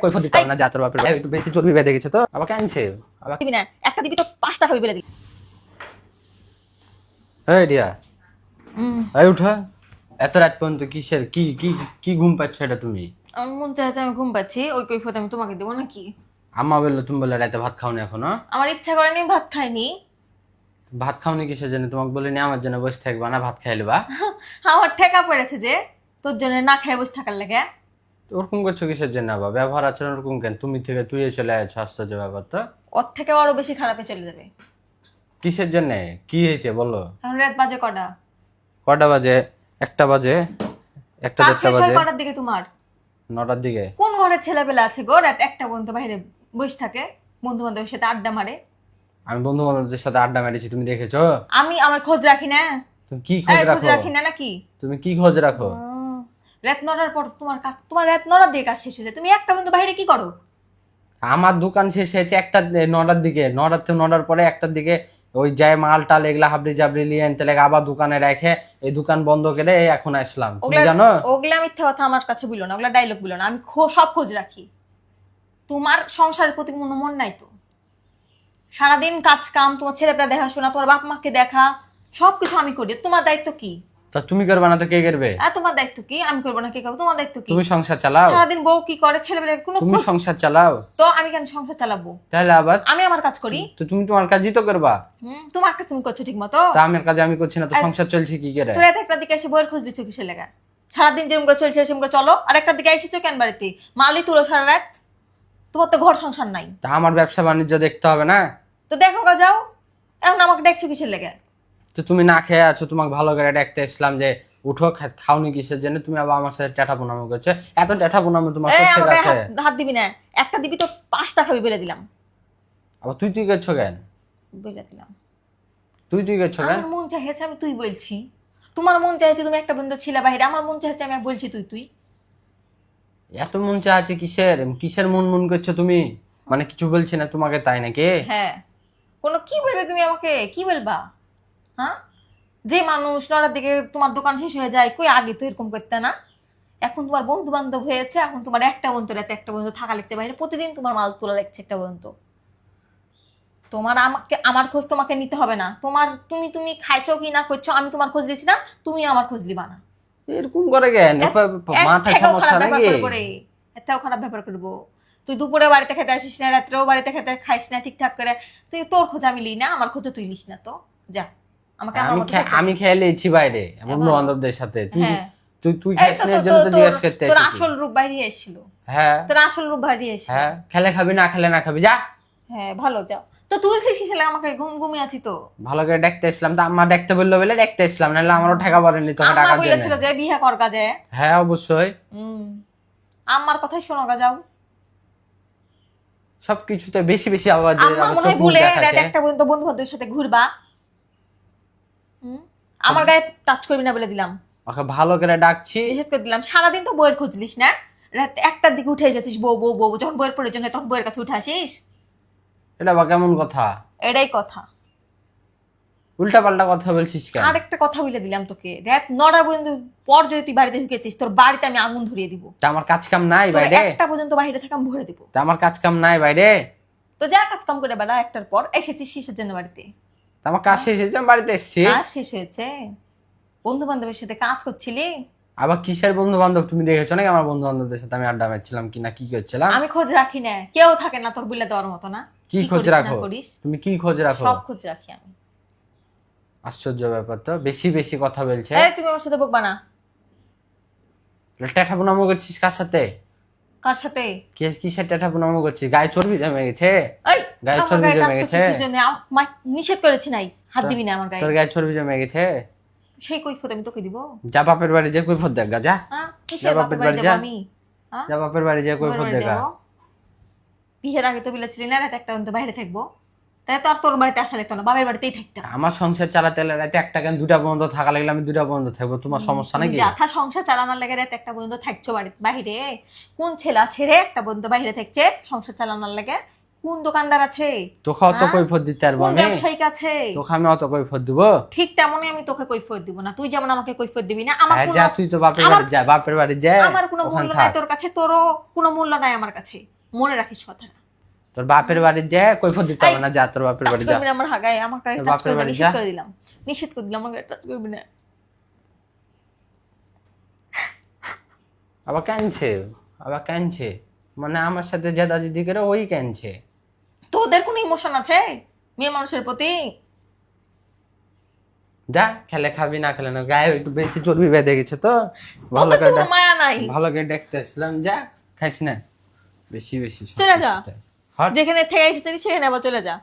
কই ফদি না যা তোর বাপের একটু বেশি চর্বি বেঁধে গেছে তো আবার কানছে আবার দিবি না, একটা দিবি তো 5টা খাবি বলে দিবি। এই ডিয়া এই উঠা এত রাত পর্যন্ত কিসের কি কি কি ঘুম পাচ্ছ এটা তুমি? আমার মন চাইছে আমি ঘুম পাচ্ছি, ওই কৈফিয়ত আমি তোমাকে দেবো নাকি? আম্মা বললো তুমি বললে রাতে ভাত খাওনি এখনো? আমার ইচ্ছা করেনি, ভাত খাইনি। ভাত খাওনি কিসের জন্য? তোমাকে বলিনি আমার জন্য বসে থাকবা না, ভাত খাইলবা? আমার ঠেকা পড়েছে যে তোর জন্য না খেয়ে বসে থাকার লাগে। ওরকম করছো কিসের জন্য? আবার ব্যবহার আচরণ ওরকম কেন? তুমি থেকে তুই চলে আছো, আশ্চর্য ব্যাপার তো। ওর থেকে আরো বেশি খারাপে চলে যাবে। কিসের জন্য? কি হয়েছে বলো? এখন রাত বাজে কটা? কটা বাজে? 1টা বাজে, 1টা কাজ 1:30 শেষ হয় বাজে। কটার দিকে তোমার? 9টার দিকে। কোন ঘরের ছেলেবেলা আছে গো রাত 1টা পর্যন্ত বাইরে বসে থাকে, বন্ধু বান্ধবের সাথে আড্ডা মারে? আমি বন্ধু বান্ধবদের সাথে আড্ডা মেরেছি, তুমি দেখেছো? আমি আমার খোঁজ রাখি না? তুমি কি খোঁজ খোঁজ রাখো? রাখি না নাকি? তুমি কি খোঁজ রাখো? রাত 9টার পর তোমার কাজ, তোমার রাত 9টার দিকে কাজ শেষ হয়ে যায়, তুমি 1টা পর্যন্ত বাইরে কি করো? আমার দোকান শেষ হয়েছে 9টার দিকে, 9টার থেকে 9টার পরে 1টার দিকে ওই যায় মাল টাল এগুলা হাবড়ি জাবড়ি লিয়ে আনতে লাগে, আবার দোকানে রেখে এই দোকান বন্ধ করে এই এখন আসলাম। তুমি জানো? ওগুলা মিথ্যা কথা আমার কাছে বলো না, ওগুলা ডায়লগ বলো না। আমি সব খোঁজ রাখি। তোমার সংসারের প্রতি কোনো মন নাই তো? সারাদিন কাজ কাম, তোমার ছেলেপেলা দেখাশোনা, তোমার বাপ মাকে দেখা, সবকিছু আমি করি। তোমার দায়িত্ব কি? তা তুমি করবে না তো কে করবে? তোমার দায়িত্ব কি? আমি করবো না কে করবো? তোমার দায়িত্ব কি? তুমি সংসার চালাও? সারাদিন বউ কি করে, ছেলেপেলা কোনো তুমি খোঁজ- সংসার চালাও তো আমি কেন সংসার চালাবো? তাহলে আবার আমি আমার কাজ করি। তো তুমি তোমার কাজই তো করবা। তোমার কাজ তুমি করছো ঠিক মতো। তা আমার কাজ আমি করছি না তো সংসার চলছে কি করে? তোর এত একটা দিকে এসে বইয়ের খোঁজ দিচ্ছ কিসের লেগা? সারাদিন যেরকম করে চলছে সেরকম করে চলো, আর একটা দিকে এসেছো কেন বাড়িতে? মালি তুলো সারা রাত, তোমার তো ঘর সংসার নাই। তা আমার ব্যবসা বাণিজ্য দেখতে হবে না? তো দেখো গা যাও, এখন আমাকে দেখছো কিসের লেগে? তো তুমি না খেয়ে আছো, তোমাকে ভালো করে দেখতে এসলাম যে উঠো খাওনি কিসের জন্য? তুমি আবার আমার সাথে ট্যাঠা পোনামো করছো। এত ট্যাঠা পোনামো তোমার সত্যি আমাকে কাছে? হাত দিবি না, একটা দিবি তো 5টা খাবি বলে দিলাম। আবার তুই করছো কেন? বলে দিলাম। তুই করছো কেন? আমার মন চাইছে আমি তুই বলছি, তোমার মন চাইছে তুমি একটা বন্ধু ছিল বাইরে, আমার মন চাইছে আমি বলছি তুই তুই। এত মন চাচ্ছে কিসের? কিসের মন মন করছো তুমি? মানে কিছু বলছি না তোমাকে তাই নাকি? হ্যাঁ, কোনো কি বলবে তুমি আমাকে? কি বলবা? হ্যাঁ, যে মানুষ 9টার দিকে তোমার দোকান শেষ হয়ে যায়, কই আগে তো এরকম করতে না? এখন তোমার বন্ধু বান্ধব হয়েছে, এখন তোমার একটা বন্ধু রাতে একটা বন্ধু থাকা লাগছে বাইরে, প্রতিদিন তোমার মাল তোলা লাগছে একটা বন্ধু। তোমার আমাকে আমার খোঁজ তোমাকে নিতে হবে না। তোমার তুমি তুমি খাইছো কি না করছো আমি তোমার খোঁজ দিচ্ছি না, তুমি আমার খোঁজ দিবা না। এরকম করে কেন? মাথায় সমস্যা নাকি? এটাও খারাপ ব্যাপার করবো? তুই দুপুরে বাড়িতে খেতে আসিস না, রাত্রেও বাড়িতে খেতে খাইস না ঠিকঠাক করে, তুই তোর খোঁজ আমি লিই না, আমার খোঁজ তুই লিস না। তো যা, আমাকে আমার মতো থাকতে দে। আমি খেয়ে লেছি বাইরে বন্ধু বান্ধবদের সাথে। তুই হ্যাঁ। তুই তুই এই খাইস তো না, তো এর জন্য তো তোর জিজ্ঞেস করতে তোর এসেছি। আসল রূপ বাইরে এসেছিল। হ্যাঁ তোর আসল রূপ বাইরে এসেছিল। হ্যাঁ, খেলে খাবি না খেলে না খাবি, যা। হ্যাঁ ভালো, যাও তো। তুলছিস কি ছেলে আমাকে? ঘুমিয়ে আছি তো। ভালো করে দেখতে এসলাম, তো আম্মা দেখতে বললো বলে দেখতে এসলাম, নাহলে আমারও ঠেকা পড়েনি তোকে আম্মা টাকার বলেছিল জন্য। যে বিয়ে কর কাজে। হ্যাঁ অবশ্যই। আম্মার কথাই শোনো গা, যাও। সবকিছুতে বেশি বেশি আওয়াজ আম্মা মনে হয় ভুলে রাত 1টা পর্যন্ত বন্ধু বান্ধবের সাথে ঘুরবা। আমার গায়ে টাচ করবি না বলে দিলাম, ওকে ভালো করে ডাকছি। নিষেধ করে দিলাম। সারাদিন তো বইয়ের খুঁজলিস না, রাত 1টার দিকে উঠে যাচ্ছিস বউ বউ বউ, যখন বইয়ের প্রয়োজন হয় তখন বইয়ের কাছে উঠে আসিস। এটা বা কেমন কথা? এটাই কথা। উল্টা পাল্টা কথা বলছিস কেন? আর একটা কথা বলে দিলাম তোকে, রাত 9টা পর্যন্ত পর যদি তুই বাড়িতে ঢুকেছিস, তোর বাড়িতে আমি আগুন ধরিয়ে দিব। তা আমার কাজ কাম নাই তোর বাইরে? 1টা পর্যন্ত বাইরে থাকা আমি ভরে দিব। তা আমার কাজ কাম নাই বাইরে? তো যা কাজ কাম করে বেড়া। 1টার পর এসেছিস কিসের জন্য বাড়িতে? তা আমার কাজ শেষ হয়েছে, আমি বাড়িতে এসেছি। কাজ শেষ হয়েছে, বন্ধু বান্ধবের সাথে কাজ করছিলি। আবার কিসের বন্ধু বান্ধব? তুমি দেখেছো নাকি আমার বন্ধু বান্ধবদের সাথে আমি আড্ডা মারছিলাম কি না কি করছিলাম? আমি খোঁজ রাখি না, কেউ থাকে না তোর বলে দেওয়ার মতো না। কি খোঁজ করিস না রাখো করিস, তুমি? কি খোঁজ রাখো? সব খোঁজ রাখি আমি। আশ্চর্য ব্যাপার তো, বেশি বেশি কথা বলছে। এই তুমি আমার সাথে বকবা না। ট্যাঠা পুনামো করছিস কার সাথে? কার সাথে? কিসের ট্যাঠা পুনামো করছিস? গায়ে চর্বি জমে গেছে? এই গায়ে আমার চর্বি গায়ে কাজ জমে গেছে? করছিস সেজন্য নিষেধ করেছি নাই, হাত দিবি না আমার গায়ে। তোর গায়ে চর্বি জমে গেছে? সেই কৈফিয়ত আমি তোকে দিব? যা বাপের বাড়ি যে কৈফিয়ত দেখা, যা। কিসের বাপের বাড়ি যাবো আমি? যা বাপের বাড়ি যে কৈফিয়ত দেখা। বিয়ের আগে তো বলেছিলি না রাত 1টা পর্যন্ত বাইরে থাকবো, তাই তো আর তোর বাড়িতে আসা লাগতো না, বাবার বাড়িতেই থাকতাম। আমার সংসার চালাতে হলে রাতে 1টা কেন 2টা পর্যন্ত থাকা লাগলে আমি 2টা পর্যন্ত থাকবো, তোমার সমস্যা নাকি? যাথা সংসার চালানোর লাগে রাত 1টা পর্যন্ত থাকছো বাড়িতে বাইরে? কোন ছেলা ছেড়ে 1টা পর্যন্ত বাইরে থাকছে সংসার চালানোর লাগে? কোন দোকানদার আছে, তোকে অত হ্যাঁ? কৈফত দিতে পারবো কোন আমি? ব্যবসায়িক আছে? তোকে আমি অত কৈফত দিব? ঠিক তেমনই আমি তোকে কৈফিয়ত দিব না, তুই যেমন আমাকে কৈফিয়ত দিবি না। আমার হ্যাঁ, কোনো যা তুই তো বাপের আমার- বাড়ি যা, বাপের বাড়ি যা, আমার কোনো ওখানে মূল্য নাই থাক। তোর কাছে, তোরও কোনো মূল্য নাই আমার কাছে, মনে রাখিস কথাটা। তোর বাপের বাড়ি যা, কৈফত দিতে হবে না, যা তোর বাপের টাচ বাড়ি যা। করবি না আমার হাগায়, আমার গায়ে তোর টাচ বাপের করবি না, বাড়ি নিষেধ যা। করে দিলাম, নিষেধ করে দিলাম, আমার গায়ে টাচ করবি না। আবার কাঁদছে, আবার কাঁদছে, মানে আমার সাথে জেদা জিদি করে ওই কাঁদছে। তোদের কোনো ইমোশন আছে মেয়ে মানুষের প্রতি? যা, খেলে খাবি না খেলে না, গায়ে একটু বেশি চর্বি বেঁধে গেছে তো, ভালো তোদের তো করে কোনো মায়া নাই। ভালো করে দেখতে আসলাম, যা খাইস না বেশি বেশি। চলে যা। হট। যেখানে থেকে এসেছিস সেখানে আবার চলে যা।